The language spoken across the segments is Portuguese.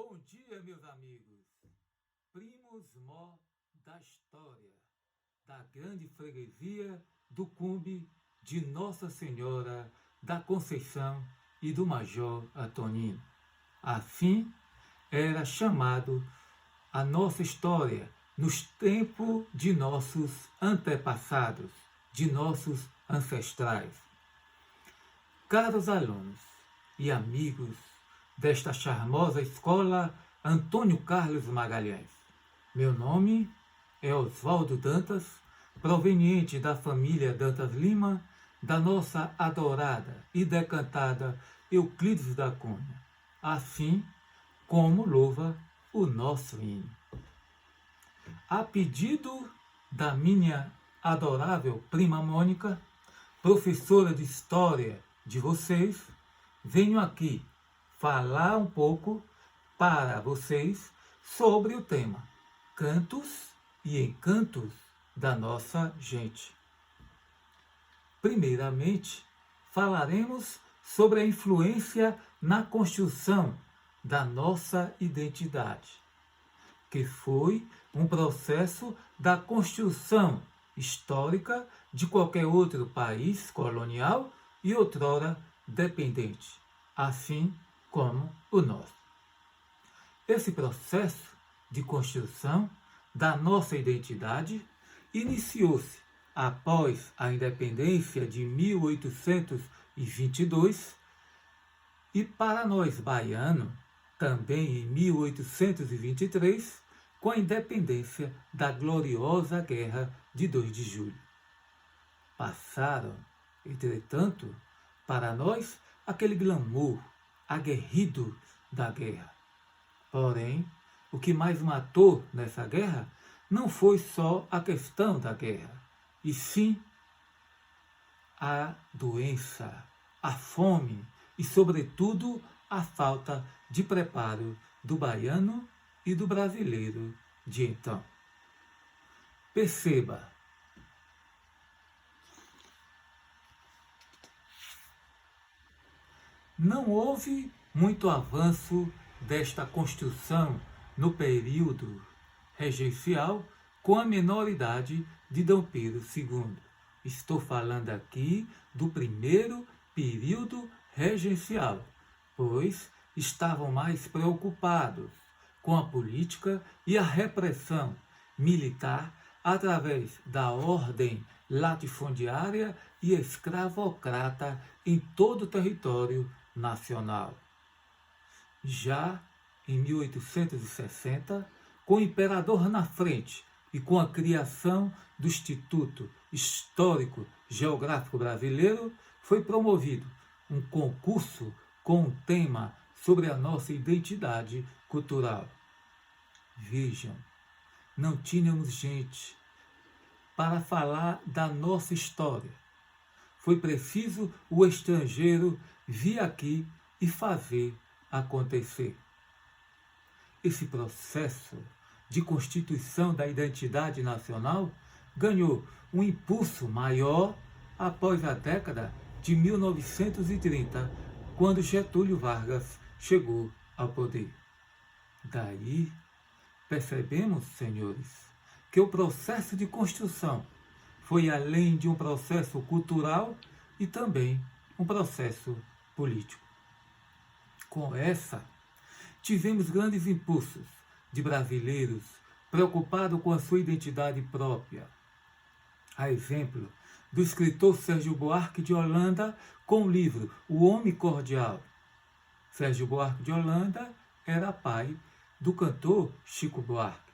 Bom dia, meus amigos, primos mó da história, da grande freguesia do Cumbe de Nossa Senhora da Conceição e do Major Antonino. Assim era chamado a nossa história nos tempos de nossos antepassados, de nossos ancestrais. Caros alunos e amigos desta charmosa escola Antônio Carlos Magalhães, meu nome é Oswaldo Dantas, proveniente da família Dantas Lima, da nossa adorada e decantada Euclides da Cunha, assim como louva o nosso hino. A pedido da minha adorável prima Mônica, professora de História de vocês, venho aqui falar um pouco para vocês sobre o tema Cantos e Encantos da nossa gente. Primeiramente, falaremos sobre a influência na construção da nossa identidade, que foi um processo da construção histórica de qualquer outro país colonial e outrora dependente, assim como o nosso. Esse processo de construção da nossa identidade iniciou-se após a independência de 1822 e para nós baianos, também em 1823, com a independência da gloriosa Guerra de 2 de Julho. Passaram, entretanto, para nós aquele glamour aguerrido da guerra. Porém, o que mais matou nessa guerra não foi só a questão da guerra, e sim a doença, a fome e, sobretudo, a falta de preparo do baiano e do brasileiro de então. Perceba, não houve muito avanço desta construção no período regencial com a menoridade de Dom Pedro II. Estou falando aqui do primeiro período regencial, pois estavam mais preocupados com a política e a repressão militar através da ordem latifundiária e escravocrata em todo o território nacional. Já em 1860, com o imperador na frente e com a criação do Instituto Histórico Geográfico Brasileiro, foi promovido um concurso com um tema sobre a nossa identidade cultural. Vejam, não tínhamos gente para falar da nossa história. Foi preciso o estrangeiro vir aqui e fazer acontecer. Esse processo de constituição da identidade nacional ganhou um impulso maior após a década de 1930, quando Getúlio Vargas chegou ao poder. Daí, percebemos, senhores, que o processo de construção foi além de um processo cultural e também um processo político. Com essa, tivemos grandes impulsos de brasileiros preocupados com a sua identidade própria. A exemplo do escritor Sérgio Buarque de Holanda com o livro O Homem Cordial. Sérgio Buarque de Holanda era pai do cantor Chico Buarque.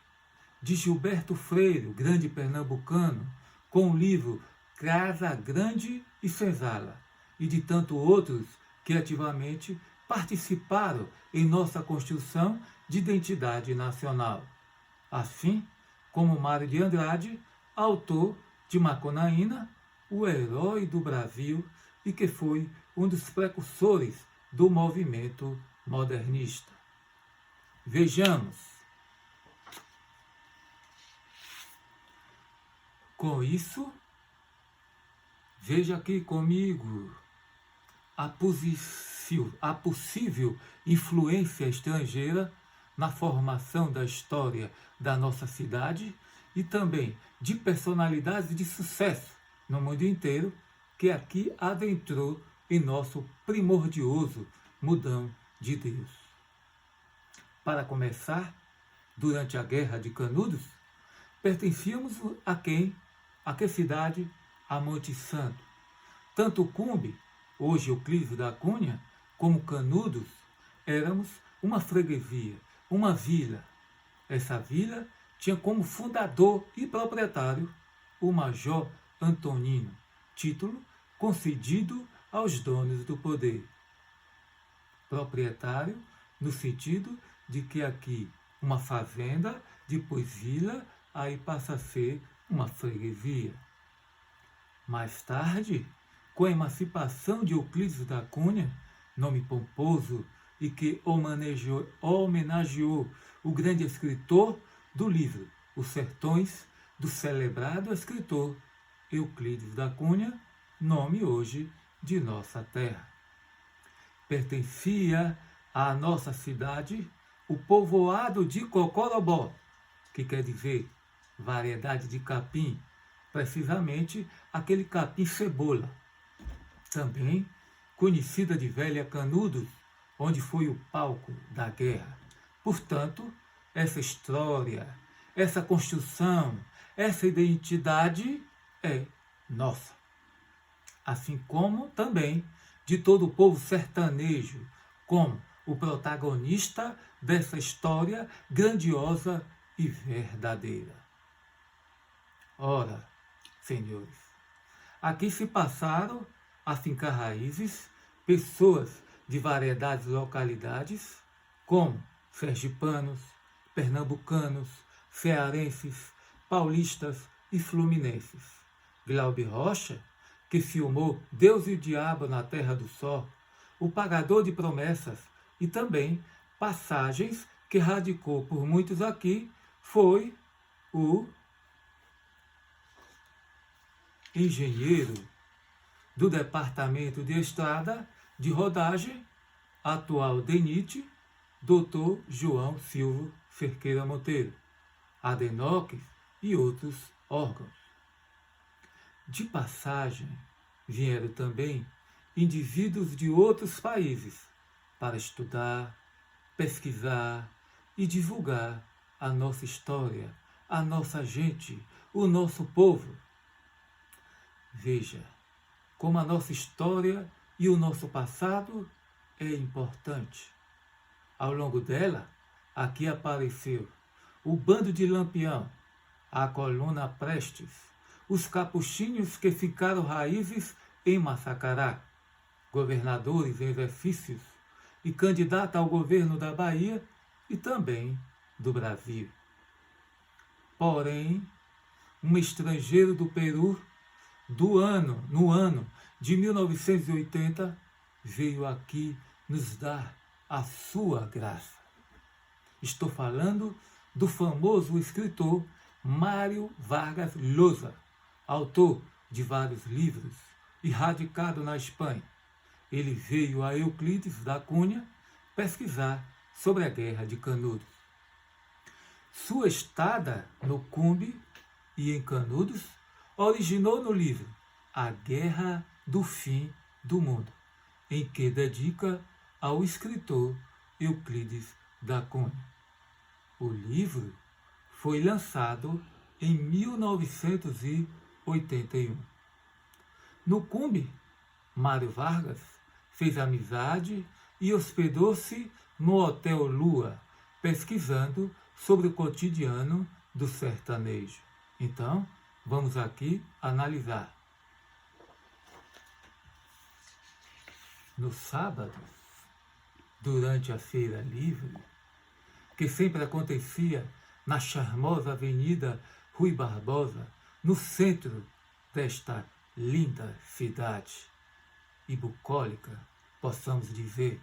De Gilberto Freire, grande pernambucano, com o livro Casa Grande e Senzala, e de tantos outros que ativamente participaram em nossa construção de identidade nacional. Assim como Mário de Andrade, autor de Macunaíma, o herói do Brasil e que foi um dos precursores do movimento modernista. Vejamos. Com isso, veja aqui comigo a possível influência estrangeira na formação da história da nossa cidade e também de personalidades de sucesso no mundo inteiro que aqui adentrou em nosso primordioso mundão de Deus. Para começar, durante a Guerra de Canudos, pertencíamos a quem? A que cidade? A Monte Santo. Tanto Cumbe, hoje Euclides da Cunha, como Canudos, éramos uma freguesia, uma vila. Essa vila tinha como fundador e proprietário o Major Antonino, título concedido aos donos do poder. Proprietário no sentido de que aqui uma fazenda, depois vila, aí passa a ser uma freguesia. Mais tarde, com a emancipação de Euclides da Cunha, nome pomposo e que homenageou o grande escritor do livro Os Sertões, do celebrado escritor Euclides da Cunha, nome hoje de nossa terra. Pertencia à nossa cidade o povoado de Cocorobó, que quer dizer variedade de capim, precisamente aquele capim cebola. Também conhecida de Velha Canudos, onde foi o palco da guerra. Portanto, essa história, essa construção, essa identidade é nossa. Assim como também de todo o povo sertanejo, como o protagonista dessa história grandiosa e verdadeira. Ora, senhores, aqui se passaram a fincar raízes pessoas de variedades localidades, como sergipanos, pernambucanos, cearenses, paulistas e fluminenses. Glaube Rocha, que filmou Deus e o Diabo na Terra do Sol, o Pagador de Promessas, e também passagens que radicou por muitos aqui, foi o engenheiro do Departamento de Estrada de Rodagem, atual DENIT, Dr. João Silva Cerqueira Monteiro, Adenoques e outros órgãos. De passagem, vieram também indivíduos de outros países para estudar, pesquisar e divulgar a nossa história, a nossa gente, o nosso povo. Veja como a nossa história e o nosso passado é importante. Ao longo dela, aqui apareceu o bando de Lampião, a coluna Prestes, os capuchinhos que ficaram raízes em Massacará, governadores em exercícios e candidato ao governo da Bahia e também do Brasil. Porém, um estrangeiro do Peru, no ano de 1980, veio aqui nos dar a sua graça. Estou falando do famoso escritor Mário Vargas Llosa, autor de vários livros e radicado na Espanha. Ele veio a Euclides da Cunha pesquisar sobre a Guerra de Canudos. Sua estada no Cumbe e em Canudos originou no livro A Guerra do Fim do Mundo, em que dedica ao escritor Euclides da Cunha. O livro foi lançado em 1981. No Cumbe, Mário Vargas fez amizade e hospedou-se no Hotel Lua, pesquisando sobre o cotidiano do sertanejo. Então, vamos aqui analisar. No sábado, durante a Feira Livre, que sempre acontecia na charmosa Avenida Rui Barbosa, no centro desta linda cidade e bucólica, possamos dizer,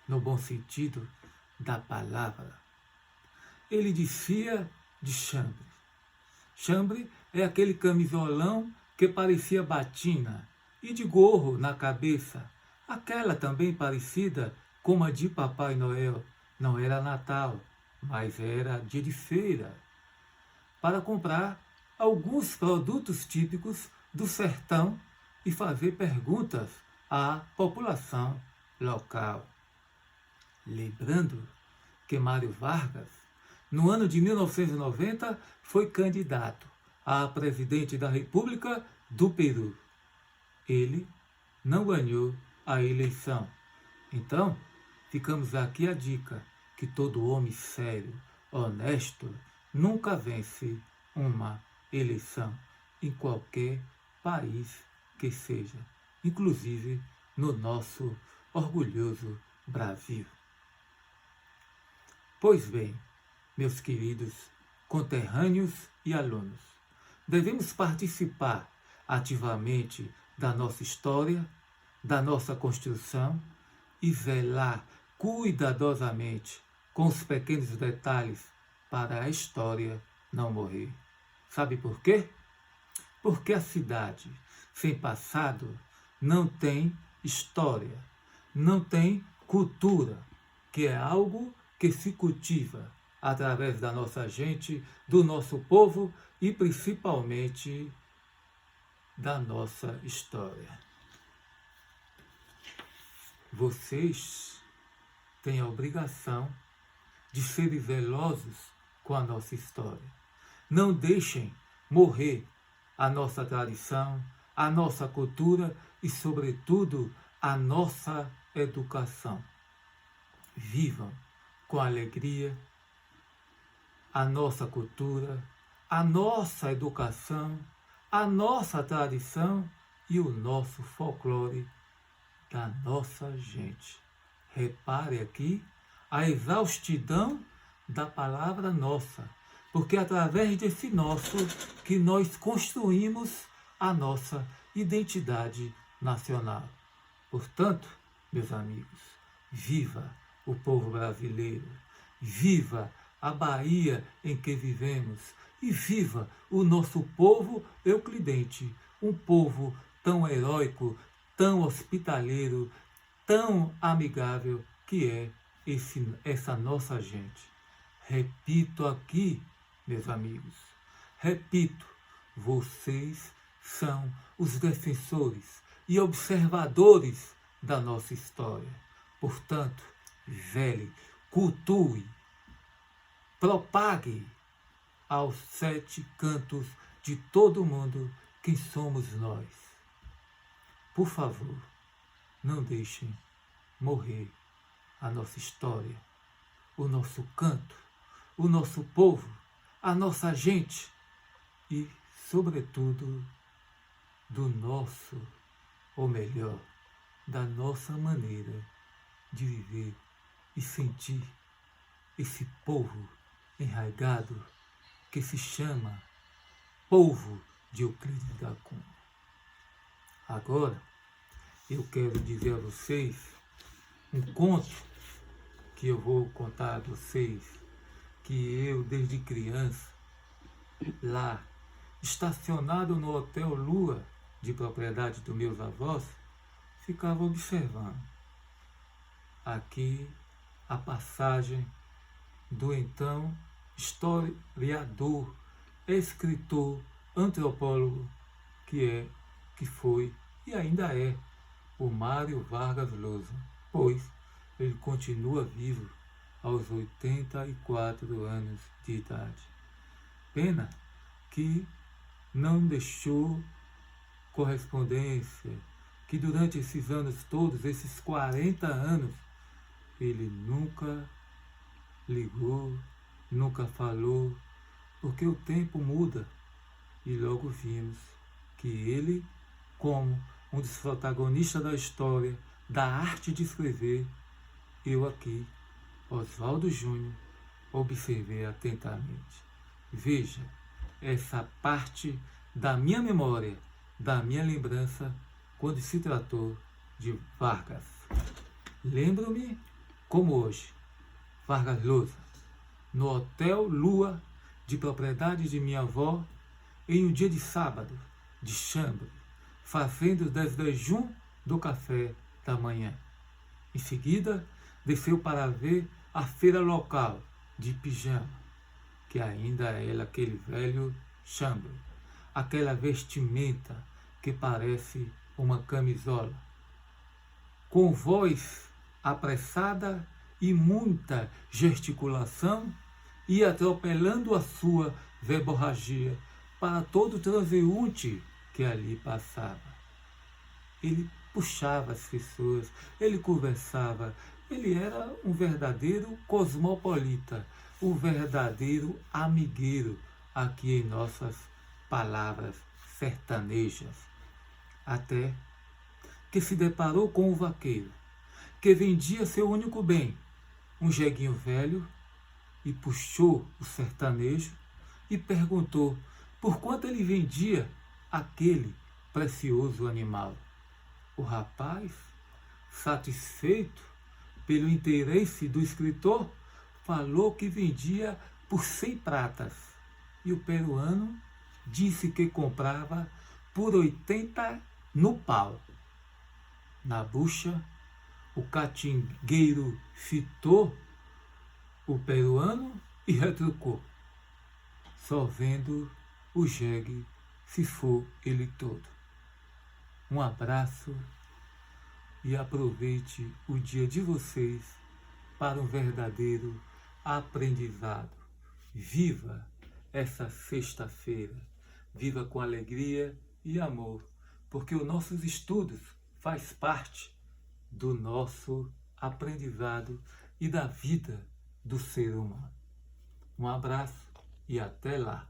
no bom sentido da palavra. Ele descia de chambre. Chambre é aquele camisolão que parecia batina e de gorro na cabeça, aquela também parecida com a de Papai Noel. Não era Natal, mas era dia de feira, para comprar alguns produtos típicos do sertão e fazer perguntas à população local. Lembrando que Mário Vargas, no ano de 1990, foi candidato a presidente da República do Peru. Ele não ganhou a eleição. Então, ficamos aqui a dica que todo homem sério, honesto, nunca vence uma eleição em qualquer país que seja, inclusive no nosso orgulhoso Brasil. Pois bem, meus queridos conterrâneos e alunos, devemos participar ativamente da nossa história, da nossa construção e velar cuidadosamente com os pequenos detalhes para a história não morrer. Sabe por quê? Porque a cidade sem passado não tem história, não tem cultura, que é algo que se cultiva através da nossa gente, do nosso povo e principalmente da nossa história. Vocês têm a obrigação de serem velozes com a nossa história. Não deixem morrer a nossa tradição, a nossa cultura e, sobretudo, a nossa educação. Vivam com alegria a nossa cultura, a nossa educação, a nossa tradição e o nosso folclore da nossa gente. Repare aqui a exaustidão da palavra nossa, porque é através desse nosso que nós construímos a nossa identidade nacional. Portanto, meus amigos, viva o povo brasileiro, viva a Bahia em que vivemos e viva o nosso povo euclidente, um povo tão heróico, tão hospitaleiro, tão amigável que é essa nossa gente. Repito aqui, meus amigos, repito, vocês são os defensores e observadores da nossa história. Portanto, vele, cultue, propague aos 7 cantos de todo mundo quem somos nós. Por favor, não deixem morrer a nossa história, o nosso canto, o nosso povo, a nossa gente e, sobretudo, do nosso, ou melhor, da nossa maneira de viver e sentir esse povo enraizado que se chama povo de Euclides da Cunha. Agora, eu quero dizer a vocês um conto que eu vou contar a vocês, que eu, desde criança, lá, estacionado no Hotel Lua, de propriedade dos meus avós, ficava observando. Aqui, a passagem do então historiador, escritor, antropólogo, que foi e ainda é o Mário Vargas Llosa, pois ele continua vivo aos 84 anos de idade. Pena que não deixou correspondência, que durante esses anos todos, esses 40 anos, ele nunca ligou, nunca falou, porque o tempo muda e logo vimos que ele, como um dos protagonistas da história, da arte de escrever, eu aqui, Oswaldo Júnior, observei atentamente. Veja essa parte da minha memória, da minha lembrança, quando se tratou de Vargas. Lembro-me como hoje, Vargas Llosa, no Hotel Lua, de propriedade de minha avó, em um dia de sábado, de chambre, fazendo o desdejum do café da manhã. Em seguida, desceu para ver a feira local, de pijama, que ainda era aquele velho chambre, aquela vestimenta que parece uma camisola, com voz apressada e muita gesticulação, e atropelando a sua verborragia para todo transeunte que ali passava. Ele puxava as pessoas, ele conversava, ele era um verdadeiro cosmopolita, um verdadeiro amigueiro, aqui em nossas palavras sertanejas. Até que se deparou com o vaqueiro, que vendia seu único bem, um jeguinho velho, e puxou o sertanejo e perguntou por quanto ele vendia aquele precioso animal. O rapaz, satisfeito pelo interesse do escritor, falou que vendia por 100 pratas, e o peruano disse que comprava por 80 no pau. Na bucha, o catingueiro fitou o peruano e retrucou: só vendo o jegue se for ele todo. Um abraço e aproveite o dia de vocês para um verdadeiro aprendizado. Viva essa sexta-feira, viva com alegria e amor, porque os nossos estudos faz parte do nosso aprendizado e da vida do ser humano. Um abraço e até lá.